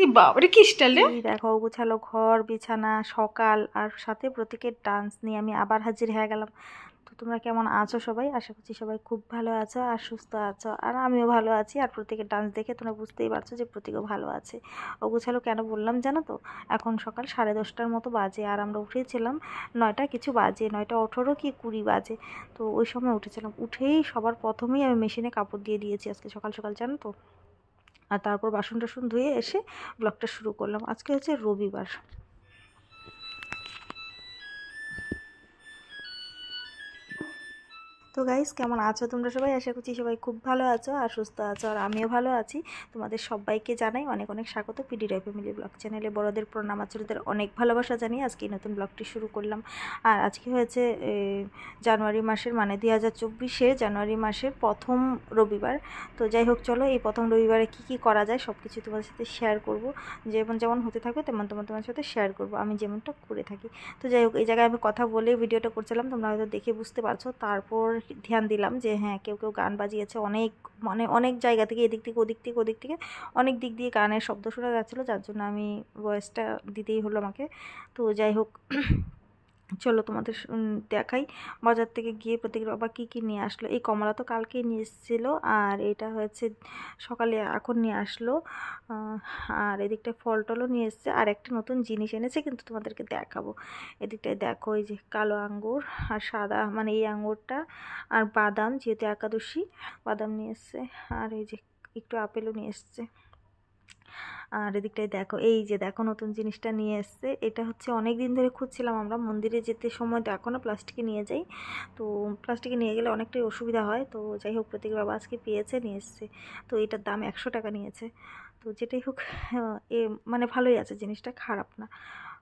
এই বাবারে কি স্টাইল রে! দেখো গোছালো ঘর বিছানা সকাল আর সাথে প্রতীকের ডান্স নিয়ে আমি আবার হাজির হয়ে গেলাম। তো তোমরা কেমন আছো সবাই? আশা করছি সবাই খুব ভালো আছো আর সুস্থ আছো, আর আমিও ভালো আছি। আর প্রতীকের ডান্স দেখে তোমরা বুঝতেই পারছো যে প্রতীকও ভালো আছে। ও গোছালো কেন বললাম জানো তো? এখন সকাল 10:30টার মতো বাজে আর আমরা উঠেছিলাম 9টা কিছু বাজে, 9টা 18 কি 20 বাজে। তো ওই সময় উঠেছিলাম, উঠেই সবার প্রথমেই আমি মেশিনে কাপড় দিয়ে দিয়েছি আজকে সকাল সকাল, জানো তো। আর তারপর বাসন টাসন ধুয়ে এসে ব্লগটা শুরু করলাম। আজকে হচ্ছে রবিবার। তো গাইস কেমন আছো তোমরা সবাই? আশা করছি সবাই খুব ভালো আছো আর সুস্থ আছো, আর আমিও ভালো আছি। তোমাদের সবাইকে জানাই অনেক অনেক স্বাগত পিডি রায় ফ্যামিলি ব্লগ চ্যানেলে। বড়দের প্রণাম, ছোটদের অনেক ভালোবাসা জানিয়ে আজকে নতুন ব্লগটি শুরু করলাম। আর আজকে হয়েছে জানুয়ারি মাসের মানে 2024 জানুয়ারি মাসের প্রথম রবিবার। তো যাই হোক চলো এই প্রথম রবিবারে কি কি করা যায় সব কিছু তোমাদের সাথে শেয়ার করব। যেমন যেমন হতে থাকবে তেমন তেমন তোমার সাথে শেয়ার করব, আমি যেমনটা করে থাকি। তো যাই হোক এই জায়গায় আমি কথা বলে ভিডিওটা করছিলাম, তোমরা হয়তো দেখে বুঝতে পারছো। তারপর ধ্যান দিলাম যে হ্যাঁ কেউ কেউ গান বাজিয়েছে অনেক, মানে অনেক জায়গা থেকে, এদিক থেকে ওদিক থেকে ওদিক থেকে অনেক দিক দিয়ে গানের শব্দ শোনা যাচ্ছিলো, যার জন্য আমি ভয়েসটা দিতেই হলো আমাকে। তো যাই হোক চলো তোমাদের দেখাই বাজার থেকে গিয়ে প্রতীকের বাবা কী কী নিয়ে আসলো। এই কমলা তো কালকেই নিয়ে এসেছিলো, আর এটা হচ্ছে সকালে এখন নিয়ে আসলো। আর এদিকটায় ফল টলও নিয়ে এসছে, আর একটা নতুন জিনিস এনেছে কিন্তু তোমাদেরকে দেখাবো। এদিকটায় দেখো এই যে কালো আঙ্গুর আর সাদা, মানে এই আঙ্গুরটা আর বাদাম, যেহেতু একাদশী বাদাম নিয়ে এসছে। আর এই যে একটু আপেলও নিয়ে এসছে। আর এদিকটায় দেখো এই যে দেখো নতুন জিনিসটা নিয়ে এসছে। এটা হচ্ছে অনেক দিন ধরে খুঁজছিলাম, আমরা মন্দিরে যেতে সময় দেখো না প্লাস্টিকে নিয়ে যাই, তো প্লাস্টিকে নিয়ে গেলে অনেকটাই অসুবিধা হয়। তো যাই হোক প্রতীক বাবা আজকে পেয়েছে, নিয়ে এসছে। তো এটার দাম 100 টাকা নিয়েছে। তো যেটাই হোক এ মানে ভালোই আছে জিনিসটা, খারাপ না।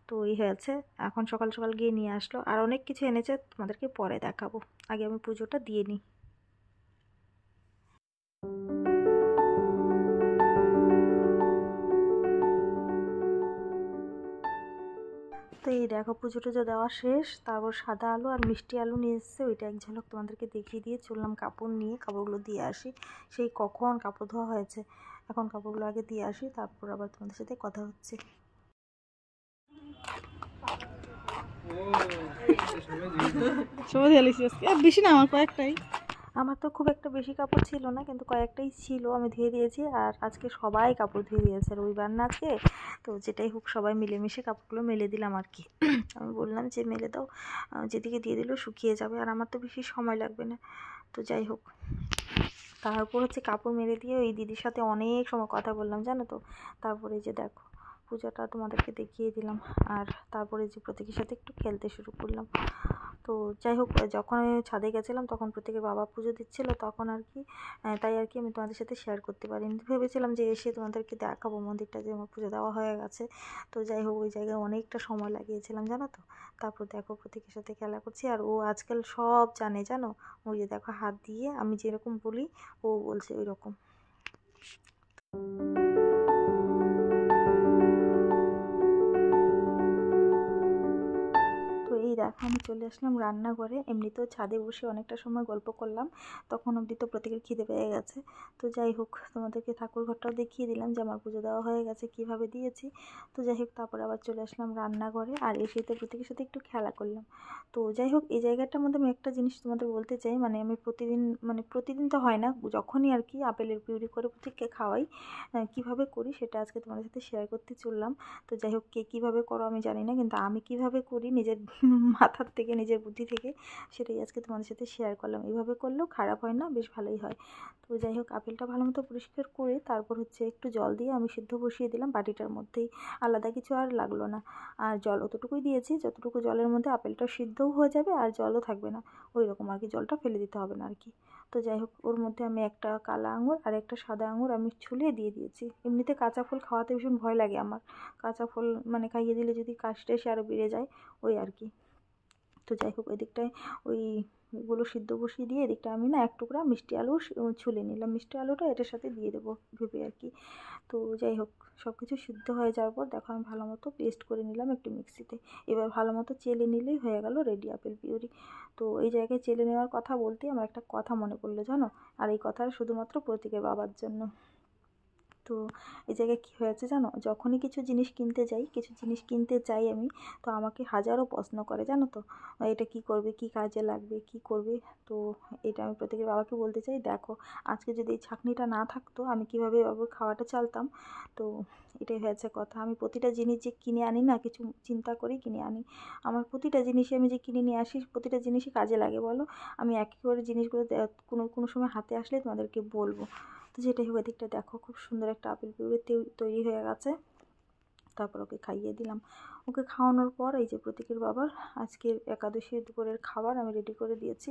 তো এই হয়েছে, এখন সকাল সকাল গিয়ে নিয়ে আসলো। আর অনেক কিছু এনেছে, তোমাদেরকে পরে দেখাবো, আগে আমি পুজোটা দিয়ে নিই। তো এই দেখো পুজো টুজো দেওয়া শেষ, তারপর সাদা আলু আর মিষ্টি আলু নিয়ে এসছে, ওইটা এক ঝলক তোমাদেরকে দেখিয়ে দিয়ে চললাম কাপড় নিয়ে, কাপড়গুলো দিয়ে আসি। সেই কখন কাপড় ধোয়া হয়েছে, এখন কাপড়গুলো আগে দিয়ে আসি, তারপর আবার তোমাদের সাথে কথা হচ্ছে। বেশি না, আমার কয়েকটাই, আমার তো খুব একটা বেশি কাপড় ছিল না, কিন্তু কয়েকটাই ছিল, আমি ধুয়ে দিয়েছি। আর আজকে সবাই কাপড় ধুয়ে দিয়েছে, রবিবার না আজকে। তো যেটাই হোক সবাই মিলেমিশে কাপড়গুলো মেলে দিলাম আর কি। আমি বললাম যে মেলে দাও, যেদিকে দিয়ে দিলেও শুকিয়ে যাবে, আর আমার তো বেশি সময় লাগবে না। তো যাই হোক তারপর হচ্ছে কাপড় মেলে দিয়ে ওই দিদির সাথে অনেক সময় কথা বললাম, জানো তো। তারপরে যে দেখো পূজাটা তোমাদেরকে দেখিয়ে দিলাম, আর তারপরে যে প্রতীকের সাথে একটু খেলতে শুরু করলাম। তো যাই হোক যখন আমি ছাদে গেছিলাম তখন প্রত্যেকের বাবা পুজো দিচ্ছিল, তখন আর কি তাই আর কি আমি তোমাদের সাথে শেয়ার করতে পারিনি। ভেবেছিলাম যে এসে তোমাদেরকে দেখাবো মন্দিরটা, যে আমার পুজো দেওয়া হয়ে গেছে। তো যাই হোক ওই জায়গায় অনেকটা সময় লাগিয়েছিলাম, জানো তো। তারপর দেখো প্রত্যেকের সাথে খেলা করছি, আর ও আজকাল সব জানে জানো। ওই যে দেখো হাত দিয়ে আমি যেরকম বলি ও বলছে ওই রকম। তো এই দেখো আমি চলে আসলাম রান্নাঘরে, এমনিতেও ছাদে বসে অনেকটা সময় গল্প করলাম, তখন অবধি তো প্রত্যেকের খিদে পেয়ে গেছে। তো যাই হোক তোমাদেরকে ঠাকুর ঘরটাও দেখিয়ে দিলাম যে আমার পুজো দেওয়া হয়ে গেছে, কিভাবে দিয়েছি। তো যাই হোক তারপরে আবার চলে আসলাম রান্নাঘরে, আর এসে তো প্রত্যেকের সাথে একটু খেলা করলাম। তো যাই হোক এই জায়গাটার মধ্যে আমি একটা জিনিস তোমাদের বলতে চাই, মানে আমি প্রতিদিন, মানে প্রতিদিন তো হয় না, যখনই আর কি আপেলের পিউরি করে প্রত্যেককে খাওয়াই, কীভাবে করি সেটা আজকে তোমাদের সাথে শেয়ার করতে চললাম। তো যাই হোক কে কীভাবে করো আমি জানি না, কিন্তু আমি কিভাবে করি নিজের মাথার থেকে, নিজের বুদ্ধি থেকে, সেটাই আজকে তোমাদের সাথে শেয়ার করলাম। এইভাবে করলেও খারাপ হয় না, বেশ ভালোই হয়। তো যাই হোক আপেলটা ভালো মতো পরিষ্কার করে তারপর হচ্ছে একটু জল দিয়ে আমি সিদ্ধ বসিয়ে দিলাম বাটিটার মধ্যেই, আলাদা কিছু আর লাগলো না। আর জল অতটুকুই দিয়েছি যতটুকু জলের মধ্যে আপেলটা সিদ্ধও হয়ে যাবে আর জলও থাকবে না, ওই রকম আর কি, জলটা ফেলে দিতে হবে না আর কি। তো যাই হোক ওর মধ্যে আমি একটা কালো আঙুর আর একটা সাদা আঙুর আমি ছুলিয়ে দিয়ে দিয়েছি। এমনিতে কাঁচা ফল খাওয়াতে ভীষণ ভয় লাগে আমার, কাঁচা ফল মানে খাইয়ে দিলে যদি কাশটা এসে আরও বেড়ে যায়, ওই আর কি। তো যাই হোক এদিকটায় ওইগুলো সিদ্ধ বসিয়ে দিয়ে এদিকটা আমি না এক টুকরা মিষ্টি আলু ছুলে নিলাম, মিষ্টি আলুটা এটার সাথে দিয়ে দেবো ভেবে আর কি। তো যাই হোক সব কিছু সিদ্ধ হয়ে যাওয়ার পর দেখো আমি ভালো মতো পেস্ট করে নিলাম একটু মিক্সিতে। এবার ভালো মতো চেলে নিলেই হয়ে গেল রেডি আপেল পিউরি। তো এই জায়গায় চেলে নেওয়ার কথা বলতেই আমার একটা কথা মনে পড়লো জানো, আর এই কথাটা শুধুমাত্র প্রতীকের বাবার জন্য। তো তো এই জায়গায় কী হয়েছে জানো, যখনই কিছু জিনিস কিনতে চাই আমি, তো আমাকে হাজারো প্রশ্ন করে জানো তো, এটা কি করবে, কি কাজে লাগবে, কি করবে। তো এটা আমি প্রত্যেকের বাবাকে বলতে চাই, দেখো আজকে যদি এই ছাঁকনিটা না থাকতো আমি কীভাবে বাবুর খাওয়াটা চালতাম। তো এটাই হয়েছে কথা। আমি প্রতিটা জিনিস যে কিনে আনি না, কিছু চিন্তা করেই কিনে আনি। আমার প্রতিটা জিনিসই আমি যে কিনে নিয়ে আসি, প্রতিটা জিনিসই কাজে লাগে বলো। আমি এক এক করে জিনিসগুলো কোনো সময় হাতে আসলে তোমাদেরকে বলবো। তো যেটাই হোক, এদিকটা দেখো খুব সুন্দর একটা আপেল পিউরি তৈরি হয়ে গেছে। তারপর ওকে খাইয়ে দিলাম। ওকে খাওয়ানোর পর এই যে প্রতীকের বাবার আজকের একাদশীর দুপুরের খাবার আমি রেডি করে দিয়েছি,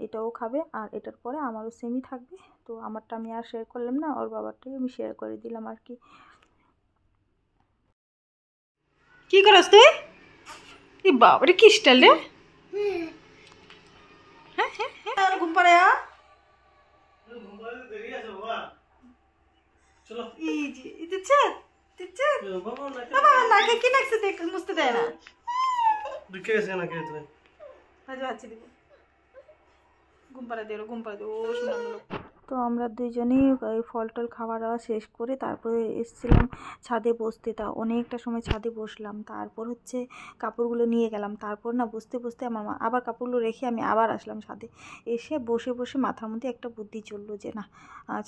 এটাও খাবে। আর এটার পরে আমারও সেমই থাকবে। তো আমারটা আমি আর শেয়ার করলাম না, ওর বাবারটাই আমি শেয়ার করে দিলাম আর কি। কি করস তুই? এই বাবারে কি স্টাইল রে! হ্যাঁ হ্যাঁ হ্যাঁ, ঘুম পাড়ে নাকে কি লাগছে দেখ, মুছতে দেয় না। ঘুম পাড়া দিয়ে ও শোনা। তো আমরা দুইজনেই ওই ফল টল খাওয়া দাওয়া শেষ করে তারপরে এসেছিলাম ছাদে বসতে। তা অনেকটা সময় ছাদে বসলাম, তারপর হচ্ছে কাপড়গুলো নিয়ে গেলাম। তারপর না বসতে বসতে আমার মা আবার কাপড়গুলো রেখে আমি আবার আসলাম ছাদে। এসে বসে বসে মাথার মধ্যে একটা বুদ্ধি চললো যে না,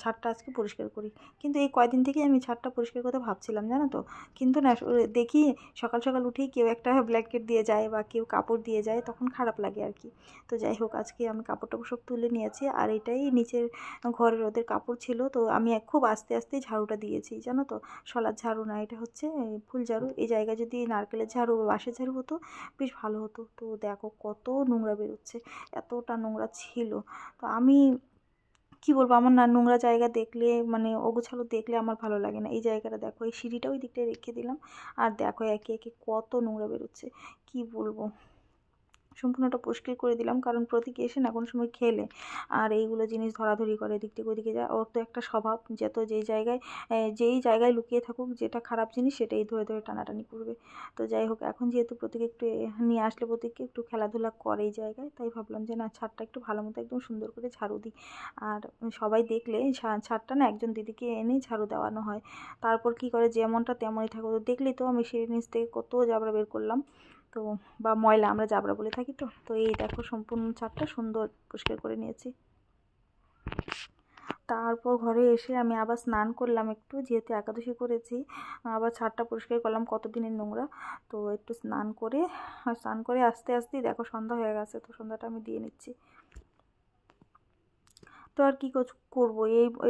ছাদটা আজকে পরিষ্কার করি। কিন্তু এই কয়দিন থেকেই আমি ছাদটা পরিষ্কার করতে ভাবছিলাম জানো তো, কিন্তু না দেখি সকাল সকাল উঠেই কেউ একটা ব্ল্যাঙ্কেট দিয়ে যায় বা কেউ কাপড় দিয়ে যায়, তখন খারাপ লাগে আর কি। তো যাই হোক, আজকে আমি কাপড় টাপড় সব তুলে নিয়েছি। আর এটাই নিচের ঘরের ওদের কাপড় ছিল, তো আমি খুব আস্তে আস্তেই ঝাড়ুটা দিয়েছি জানো তো। শলার ঝাড়ু না, এটা হচ্ছে ফুল ঝাড়ু। এই জায়গায় যদি নারকেলের ঝাড়ু বা বাঁশের ঝাড়ু হতো বেশ ভালো হতো। তো দেখো কত নোংরা বেরোচ্ছে, এতটা নোংরা ছিল। তো আমি কি বলবো, আমার না নোংরা জায়গা দেখলে মানে অগোছালো দেখলে আমার ভালো লাগে না। এই জায়গাটা দেখো, এই সিঁড়িটা ওই দিকটায় রেখে দিলাম, আর দেখো একে একে কত নোংরা বেরোচ্ছে, কি বলবো। সম্পূর্ণটা পরিষ্কার করে দিলাম, কারণ প্রতীক এসে না কোনো সময় খেলে আর এইগুলো জিনিস ধরাধরি করে, এদিক থেকে ওইদিকে যায়। ওর তো একটা স্বভাব, যেই জায়গায় লুকিয়ে থাকুক যেটা খারাপ জিনিস সেটাই ধরে ধরে টানাটানি করবে। তো যাই হোক, এখন যেহেতু প্রতীক একটু নিয়ে আসলে প্রতীককে একটু খেলাধুলা করে এই জায়গায়, তাই ভাবলাম যে না, ছাদটা একটু ভালো মতো একদম সুন্দর করে ঝাড়ু দিই। আর সবাই দেখলে ছাদটা না একজন দিদিকে এনে ঝাড়ু দেওয়ানো হয়, তারপর কি করে যেমনটা তেমনই থাকো। তো দেখলি তো আমি সিঁড়ির নিচ থেকে কত জাবরা বের করলাম, তো বা ময়লা, আমরা জাবরা বলে থাকি। তো এই দেখো সম্পূর্ণ ছাদটা সুন্দর পরিষ্কার করে নিয়েছি। তারপর ঘরে এসে আমি আবার স্নান করলাম একটু, যেহেতু একাদশী করেছি। আবার ছাদটা পরিষ্কার করলাম, কতদিনের নোংরা। তো একটু স্নান করে আস্তে আস্তেই দেখো সন্ধ্যা হয়ে গেছে। তো সন্ধ্যাটা আমি দিয়ে নিচ্ছি। তো আর কী করবো,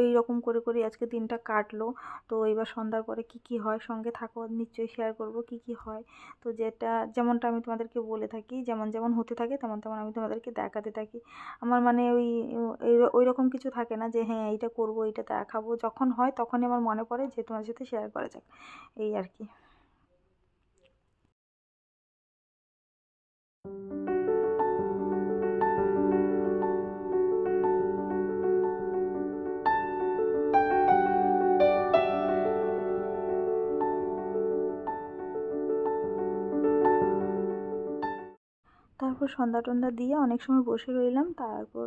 এই রকম করে করে আজকে দিনটা কাটলো। তো এবার সন্ধ্যার পরে কি হয়, সঙ্গে থাকো, নিশ্চয়ই শেয়ার করব কি হয়। তো যেমনটা আমি তোমাদেরকে বলে থাকি, যেমন যেমন হতে থাকে তেমন তেমন আমি তোমাদেরকে দেখাতে থাকি। আমার মানে ওই রকম কিছু থাকে না যে হ্যাঁ এইটা করবো, এইটা দেখাবো। যখন হয় তখনই আমার মনে পড়ে যে তোমাদের সাথে শেয়ার করা যাক, এই আর কি। তারপর সন্ধ্যা টন্ধ্যা দিয়ে অনেক সময় বসে রইলাম। তারপর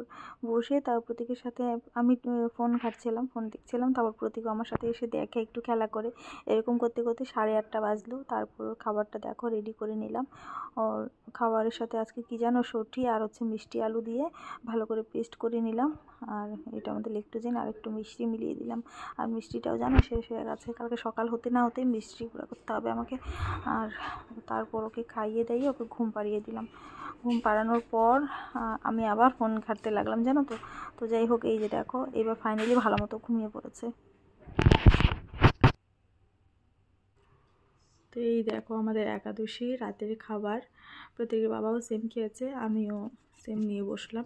প্রতীকের সাথে আমি ফোন ঘাঁটছিলাম, ফোন দেখছিলাম। তারপর প্রতীক আমার সাথে এসে দেখে, একটু খেলা করে। এরকম করতে করতে 8:30 বাজলো। তারপর খাবারটা দেখো রেডি করে নিলাম। ওর খাবারের সাথে আজকে কী জানো, সবজি আর হচ্ছে মিষ্টি আলু দিয়ে ভালো করে পেস্ট করে নিলাম। আর এটার মধ্যে লেকটোজেন আর একটু মিষ্টি মিলিয়ে দিলাম। আর মিষ্টিটাও জানো শেষ হয়ে গেছে, কালকে সকাল হতে না হতেই মিষ্টি গুঁড়া করতে হবে আমাকে। আর তারপর ওকে খাইয়ে দিয়ে ওকে ঘুম পাড়িয়ে দিলাম। ঘুম পাড়ানোর পর আমি আবার ফোন ঘাঁটতে লাগলাম জানো তো। তো যাই হোক, এই যে দেখো এবার ফাইনালি ভালো মতো ঘুমিয়ে পড়েছে। তো এই দেখো আমাদের একাদশী রাতের খাবার, প্রত্যেকের বাবাও সেম খেয়েছে, আমিও সেম নিয়ে বসলাম।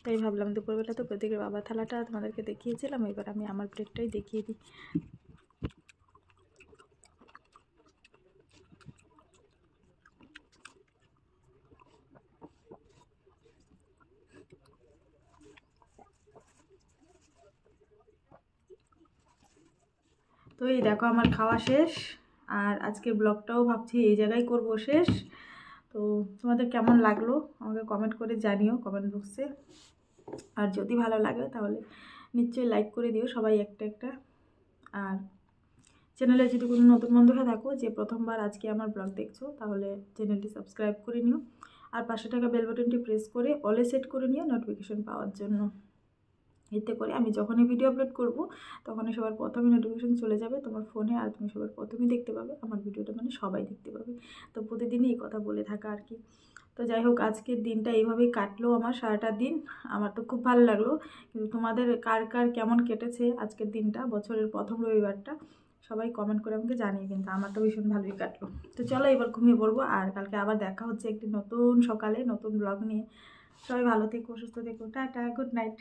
তাই ভাবলাম দুপুরবেলা তো প্রত্যেকের বাবার থালাটা তোমাদেরকে দেখিয়েছিলাম, এবার আমি আমার প্লেটটাই দেখিয়ে দিই। তো এই দেখো আমার খাওয়া শেষ, আর আজকের ব্লগটাও ভাবছি এই জায়গায় করব শেষ। তো তোমাদের কেমন লাগলো আমাকে কমেন্ট করে জানিও কমেন্ট বক্সে। আর যদি ভালো লাগে তাহলে নিশ্চয়ই লাইক করে দিও সবাই একটা একটা। আর চ্যানেলে যদি কোনো নতুন বন্ধু হয়ে থাকো যে প্রথমবার আজকে আমার ব্লগ দেখছো, তাহলে চ্যানেলটি সাবস্ক্রাইব করে নিও আর পাশে থাকা বেল বাটনটি প্রেস করে অলে সেট করে নিও নোটিফিকেশন পাওয়ার জন্য। এতে করে আমি যখনই ভিডিও আপলোড করব তখনই সবার প্রথমে নোটিফিকেশন চলে যাবে তোমার ফোনে, আর তুমি সবার প্রথমেই দেখতে পাবে আমার ভিডিওটা, মানে সবাই দেখতে পাবে। তো প্রতিদিনই এই কথা বলে থাকা আর কি। তো যাই হোক, আজকের দিনটা এইভাবেই কাটলো আমার সারাটা দিন। আমার তো খুব ভালো লাগলো, কিন্তু তোমাদের কার কার কেমন কেটেছে আজকের দিনটা, বছরের প্রথম রবিবারটা, সবাই কমেন্ট করে আমাকে জানিয়ে। কিন্তু আমার তো ভীষণ ভালোই কাটলো। তো চলো এবার ঘুমিয়ে পড়বো, আর কালকে আবার দেখা হচ্ছে একটি নতুন সকালে নতুন ব্লগ নিয়ে। সবাই ভালো থেকো, সুস্থ থেকো, টাটা, গুড নাইট।